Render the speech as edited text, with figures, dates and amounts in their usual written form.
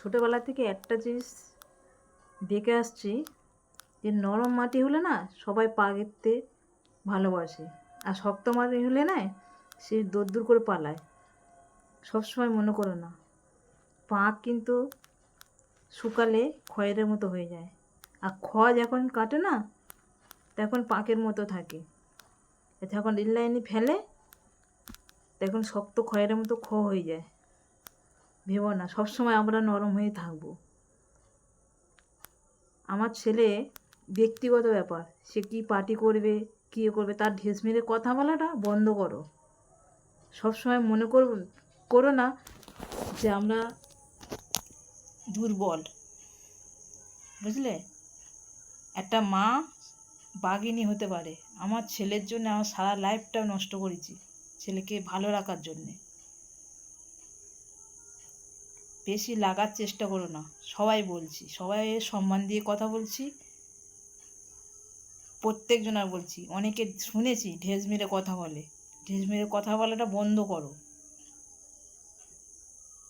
ছোটোবেলা থেকে একটা জিনিস দেখে আসছি যে নরম মাটি হলে না সবাই পা গেঁথতে ভালোবাসে, আর শক্ত মাটি হলে না সে দূর করে পালায়। সবসময় মনে করো না, পাঁক কিন্তু শুকালে খয়ের মতো হয়ে যায়, আর খড় যখন কাটে না তখন পাঁকের মতো থাকে। যখন রেল লাইনে ফেলে তখন শক্ত খয়ের মতো হয়ে যায়। ভেবো না সবসময় আমরা নরম হয়ে থাকবো। আমার ছেলে ব্যক্তিগত ব্যাপার, সে কী পার্টি করবে কী করবে তার ঢেস মেরে কথা বলাটা বন্ধ করো। সবসময় মনে করো না যে আমরা দুর্বল, বুঝলে? একটা মা বাঘিনী হতে পারে। আমার ছেলের জন্য আমার সারা লাইফটা নষ্ট করেছি, ছেলেকে ভালো রাখার জন্যে। বেশি লাগার চেষ্টা করো না। সবাই বলছি, সবাই সম্মান দিয়ে কথা বলছি, প্রত্যেকজনার বলছি। অনেকে শুনেছি ঢেস মেরে কথা বলে, ঢেস মেরে কথা বলাটা বন্ধ করো।